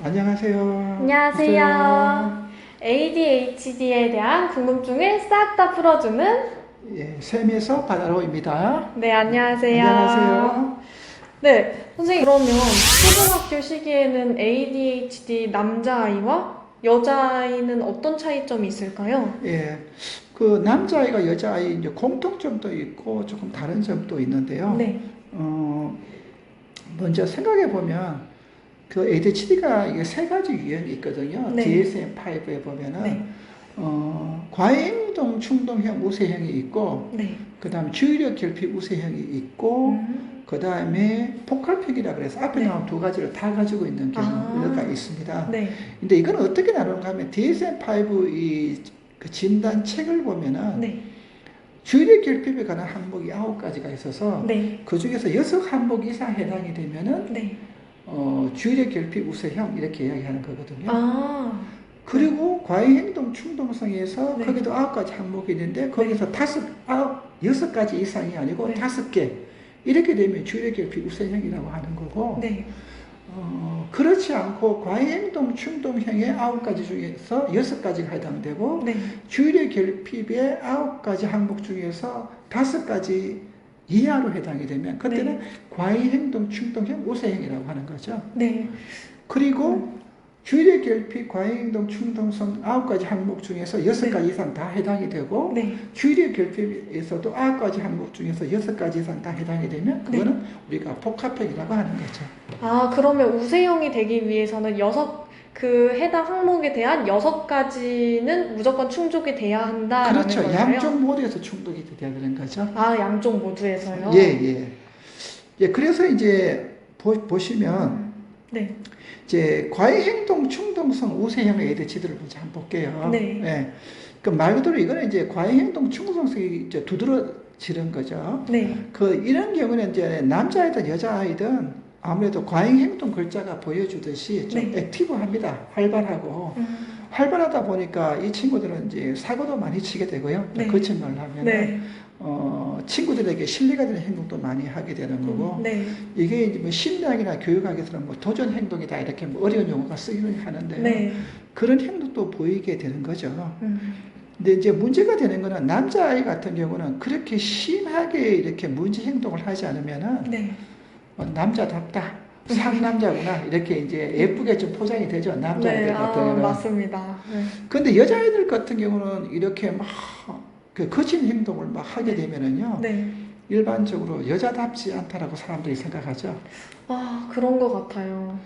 안녕하세요. 안녕하세요. ADHD에 대한 궁금증을 싹 다 풀어주는 예, 샘에서 바다로입니다. 네, 안녕하세요. 안녕하세요. 네, 선생님 그러면 초등학교 시기에는 ADHD 남자아이와 여자아이는 어떤 차이점이 있을까요? 예, 그 남자아이가 여자아이 이제 공통점도 있고 조금 다른 점도 있는데요. 네, 먼저 생각해 보면 그 ADHD가 이게 세 가지 유형이 있거든요. 네. DSM-5에 보면은 네, 과잉행동 충동형 우세형이 있고, 네. 그 다음에 주의력 결핍 우세형이 있고, 그 다음에 포칼픽이라 그래서 앞에 네. 나온 두 가지를 다 가지고 있는 경우가 있습니다. 네, 근데 이건 어떻게 나누는가 하면 DSM-5 그 진단 책을 보면은 네, 주의력 결핍에 관한 항목이 9가지가 있어서 네, 그 중에서 6항목 이상 해당이 되면은 네. 주의력 결핍 우세형 이렇게 이야기하는 거거든요. 아, 그리고 과잉행동 충동성에서 네. 거기도 9가지 항목이 있는데 거기서 6가지 이상이 아니고 네. 5개 이렇게 되면 주의력 결핍 우세형이라고 하는 거고, 네, 그렇지 않고 과잉행동 충동형의 9가지 중에서 6가지가 해당되고, 네. 주의력 결핍의 9가지 항목 중에서 5가지 이하로 해당이 되면 그때는 과잉행동 충동형 우세형이라고 하는 거죠. 네. 그리고 주의력 결핍, 과잉행동 충동성 9가지 항목 중에서 6가지 이상 다 해당이 되고, 네. 주의력 결핍에서도 9가지 항목 중에서 6가지 이상 다 해당이 되면 그거는 우리가 복합형이라고 하는 거죠. 아, 그러면 우세형이 되기 위해서는 해당 항목에 대한 6가지는 무조건 충족이 돼야 한다라는 그렇죠. 건가요? 양쪽 모두에서 충족이 돼야 되는 거죠. 아, 양쪽 모두에서요? 예, 그래서 이제 보시면 네. 이제 과잉행동 충동성 우세형의 ADHD를 먼저 한번 볼게요. 네. 예. 그 말 그대로 이거는 이제 과잉행동 충동성이 이제 두드러지는 거죠. 네. 이런 경우는 이제 남자이든 여자아이든 아무래도 과잉행동 글자가 보여주듯이 좀 네. 액티브합니다. 활발하고. 활발하다 보니까 이 친구들은 이제 사고도 많이 치게 되고요. 네. 거친 말로 하면 네. 친구들에게 신뢰가 되는 행동도 많이 하게 되는 거고, 네. 이게 이제 뭐 심리학이나 교육학에서는 뭐 도전 행동이다 이렇게 뭐 어려운 용어가 쓰기는 하는데요. 네. 그런 행동도 보이게 되는 거죠. 음. 근데 이제 문제가 되는 거는 남자아이 같은 경우는 그렇게 심하게 이렇게 문제 행동을 하지 않으면은 네. 남자답다. 상남자구나. 이렇게 이제 예쁘게 좀 포장이 되죠. 남자애들 네. 같은 아, 경우는. 맞습니다. 네. 근데 여자애들 같은 경우는 이렇게 막 그 거친 행동을 막 하게 되면은요. 네. 일반적으로 여자답지 않다라고 사람들이 생각하죠. 아, 그런 것 같아요.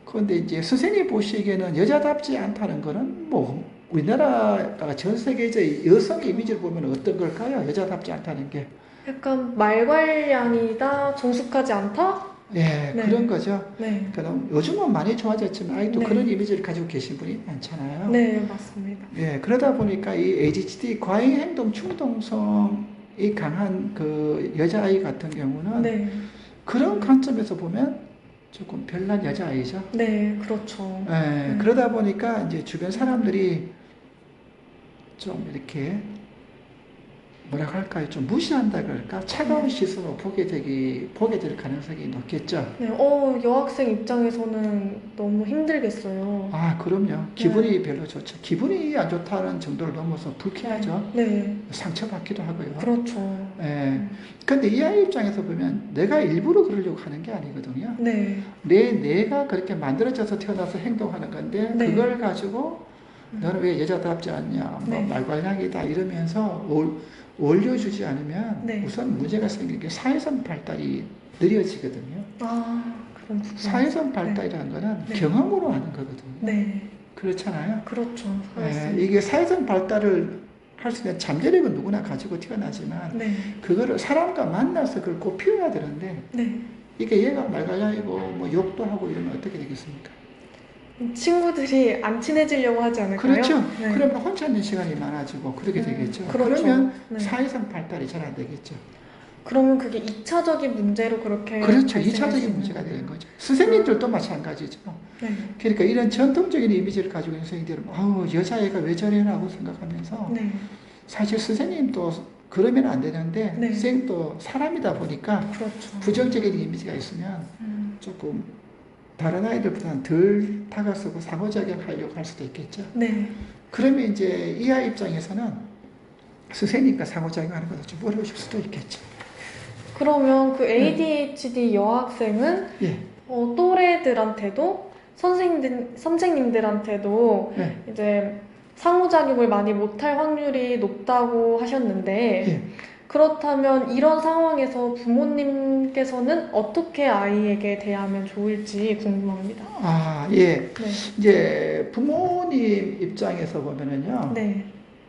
그런데 이제 선생님 보시기에는 여자답지 않다는 거는 뭐 우리나라가 전 세계적인 여성 이미지를 보면 어떤 걸까요? 여자답지 않다는 게. 약간 말괄량이다, 정숙하지 않다? 예, 네. 그런 거죠. 네. 그러니까 요즘은 많이 좋아졌지만 아직도 네. 그런 이미지를 가지고 계신 분이 많잖아요. 네, 맞습니다. 예, 그러다 보니까 이 ADHD 과잉행동 충동성이 강한 그 여자아이 같은 경우는 네. 그런 관점에서 보면 조금 별난 여자아이죠. 네, 그렇죠. 예, 그러다 보니까 이제 주변 사람들이 좀 이렇게 뭐라고 할까요? 좀 무시한다 그럴까? 차가운 시선으로 보게 될 가능성이 높겠죠. 네, 여학생 입장에서는 너무 힘들겠어요. 아, 그럼요. 기분이 별로 좋죠. 기분이 안 좋다는 정도를 넘어서 불쾌하죠. 네, 상처받기도 하고요. 그렇죠. 예. 근데 이 아이 입장에서 보면 내가 일부러 그러려고 하는 게 아니거든요. 네, 내가 그렇게 만들어져서 태어나서 행동하는 건데, 네. 그걸 가지고 너는 왜 여자답지 않냐, 뭐 네. 말괄량이다 이러면서 올려주지 않으면 네. 우선 문제가 생기는 게 사회성 발달이 느려지거든요. 아, 그런 부분. 사회성 발달이라는 거는 네. 경험으로 하는 거거든요. 네, 그렇잖아요. 그렇죠. 이게 사회성 발달을 할 수 있는 잠재력은 누구나 가지고 태어나지만 네, 그거를 사람과 만나서 그걸 꼭 피워야 되는데 네. 이게 얘가 말괄량이고 뭐 욕도 하고 이러면 어떻게 되겠습니까? 친구들이 안 친해지려고 하지 않을까요? 그렇죠. 네. 그러면 혼자 있는 시간이 많아지고 그렇게 되겠죠. 그렇죠. 그러면 네. 사회성 발달이 잘 안 되겠죠. 그러면 그게 2차적인 문제로 그렇게 그렇죠. 발생할 수 2차적인 있는 문제가 되는 거죠. 선생님들도 마찬가지죠. 네, 그러니까 이런 전통적인 이미지를 가지고 있는 선생님들은 여자애가 왜 저래라고 생각하면서 네, 사실 선생님도 그러면 안 되는데 네. 선생님도 사람이다 보니까 그렇죠. 부정적인 이미지가 있으면 조금 다른 아이들보다는 덜 다가서고 상호작용하려고 할 수도 있겠죠. 네. 그러면 이제 이 아이 입장에서는 선생님과 상호작용하는 것도 좀 어려우실 수도 있겠죠. 그러면 그 ADHD 여학생은 예. 또래들한테도 선생님들한테도 예. 이제 상호작용을 많이 못할 확률이 높다고 하셨는데 예. 그렇다면 이런 상황에서 부모님께서는 어떻게 아이에게 대하면 좋을지 궁금합니다. 아, 예. 네. 이제 부모님 입장에서 보면은요. 네.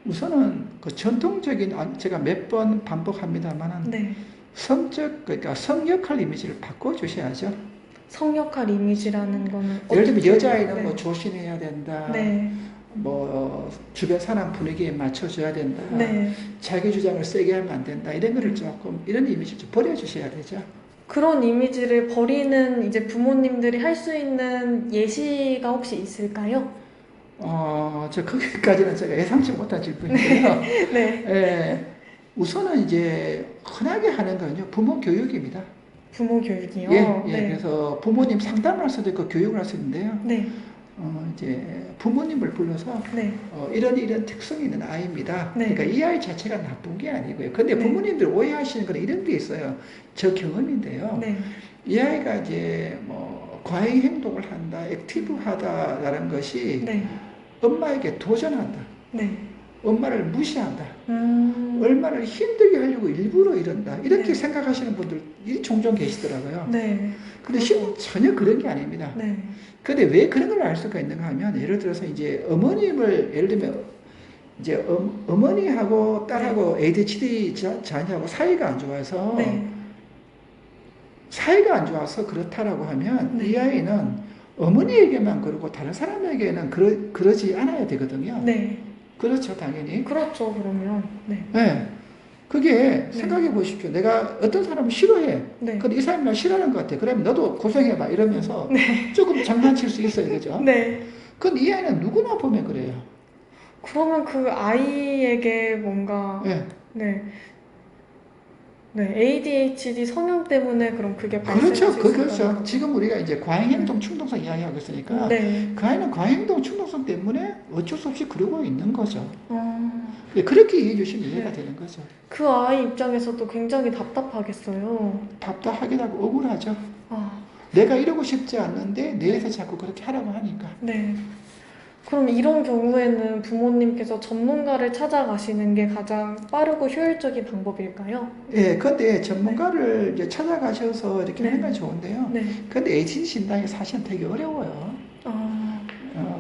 우선은 그 전통적인, 제가 몇 번 반복합니다만은 네. 그러니까 성역할 이미지를 바꿔주셔야죠. 성역할 이미지라는 거는 예를 들면 어떻게- 여자아이는 네. 뭐 조심해야 된다. 네. 뭐 주변 사람 분위기에 맞춰줘야 된다. 네. 자기 주장을 세게 하면 안 된다. 이런 거를 조금 이런 이미지를 좀 버려주셔야 되죠. 그런 이미지를 버리는 이제 부모님들이 할 수 있는 예시가 혹시 있을까요? 저 거기까지는 제가 예상치 못한 질문인데요. 네. 예, 우선은 이제 흔하게 하는 건요 부모 교육입니다. 부모 교육이요. 예, 네. 그래서 부모님 상담을 할 수도 있고 교육을 할 수 있는데요. 네. 이제 부모님을 불러서 네. 이런 특성이 있는 아이입니다. 네. 그러니까 이 아이 자체가 나쁜 게 아니고요. 근데 네. 부모님들 오해하시는 건 이런 게 있어요. 저 경험인데요. 네. 이 아이가 이제 뭐 과잉 행동을 한다, 액티브하다라는 것이 네. 엄마에게 도전한다, 네. 엄마를 무시한다, 음. 얼마나 힘들게 하려고 일부러 이런다 이렇게 네. 생각하시는 분들이 종종 계시더라고요. 네. 근데 실은 전혀 그런 게 아닙니다. 네. 근데 왜 그런 걸 알 수가 있는가 하면 예를 들어서 이제 어머님을 예를 들면 이제 어머니하고 딸하고 ADHD 자녀하고 사이가 안 좋아서 네. 사이가 안 좋아서 그렇다라고 하면 네. 이 아이는 어머니에게만 그러고 다른 사람에게는 그러지 않아야 되거든요. 네. 그렇죠, 당연히. 그렇죠, 그러면. 네. 네. 그게 생각해 보십시오. 내가 어떤 사람을 싫어해. 네. 근데 이 사람이 날 싫어하는 것 같아. 그러면 너도 고생해봐. 이러면서 조금 장난칠 수 있어요. 그죠? 네. 근데 이 아이는 누구나 보면 그래요. 그러면 그 아이에게 뭔가 예. 네. 네. ADHD 성향 때문에 그럼 그게 그렇죠. 발생할 수 있을 그렇죠. 거라고. 지금 우리가 이제 과잉행동 충동성 이야기하고 있으니까 네. 그 아이는 과잉행동 충동성 때문에 어쩔 수 없이 그러고 있는 거죠. 예, 그렇게 이해해 주시면 이해가 네. 되는 거죠. 그 아이 입장에서도 굉장히 답답하겠어요. 답답하기도 하고 억울하죠. 아, 내가 이러고 싶지 않는데 내에서 자꾸 그렇게 하라고 하니까. 네. 그럼 이런 경우에는 부모님께서 전문가를 찾아가시는 게 가장 빠르고 효율적인 방법일까요? 예, 근데 전문가를 이제 찾아가셔서 이렇게 네. 하는 건 좋은데요. 네. 근데 ADHD 진단이 사실은 되게 어려워요.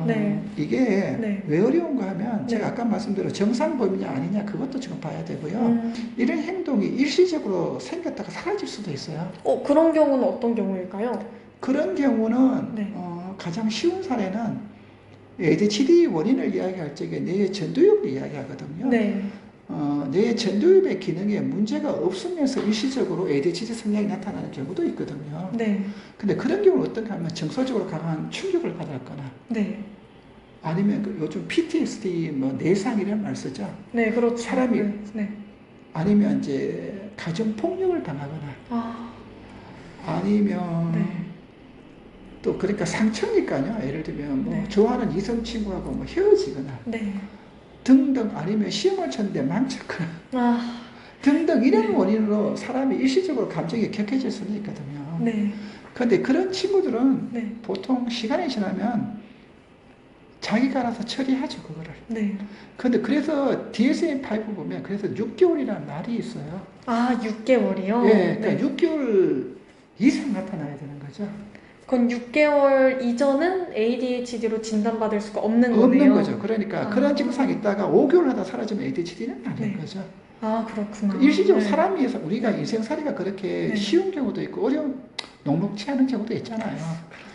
네. 이게 네. 왜 어려운가 하면 제가 네. 아까 말씀대로 정상 범위냐 아니냐 그것도 지금 봐야 되고요. 이런 행동이 일시적으로 생겼다가 사라질 수도 있어요. 그런 경우는 어떤 경우일까요? 그런 경우는 네. 가장 쉬운 사례는 ADHD 원인을 이야기할 적에 뇌의 전두엽을 이야기하거든요. 네. 뇌의 전두엽의 기능에 문제가 없으면서 일시적으로 ADHD 성향이 나타나는 경우도 있거든요. 네. 근데 그런 경우는 어떤가 하면 정서적으로 강한 충격을 받았거나 네. 아니면 요즘 PTSD 뭐 내상이라는 말 쓰죠. 네, 그렇죠. 사람이 네. 네. 아니면 이제 가정 폭력을 당하거나 아, 아니면 네. 또 그러니까 상처니까요. 예를 들면 뭐 네. 좋아하는 이성 친구하고 뭐 헤어지거나 네. 등등 아니면 시험을 쳤는데 망쳤거나 아, 등등 이런 원인으로 사람이 일시적으로 감정이 격해질 수는 있거든요. 네. 그런데 그런 친구들은 네. 보통 시간이 지나면 자기가 알아서 처리하죠, 그거를. 네. 근데 그래서 DSM-5 보면 그래서 6개월이라는 말이 있어요. 아, 6개월이요? 예, 그러니까 네. 6개월 이상 나타나야 되는 거죠. 그건 6개월 이전은 ADHD로 진단받을 수가 없는 없는 거네요. 거죠. 그러니까 아. 그런 증상이 있다가 5개월 하다 사라지면 ADHD는 아닌 네. 거죠. 아, 그렇구나. 일시적으로 네. 사람이 우리가 네. 인생살이가 그렇게 네. 쉬운 경우도 있고 어려운 녹록치 않은 경우도 있잖아요.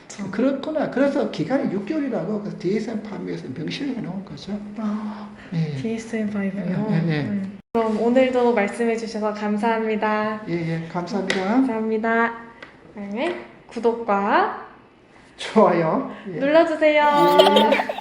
그렇죠. 그렇구나. 그래서 기간이 6개월이라고 그래서 DSM-5에서 명시를 해놓은 거죠. 아, 예, DSM-5요? 네. 그럼 오늘도 말씀해 주셔서 감사합니다. 예, 감사합니다. 감사합니다. 그다음에 구독과 좋아요. 예. 눌러주세요. 예.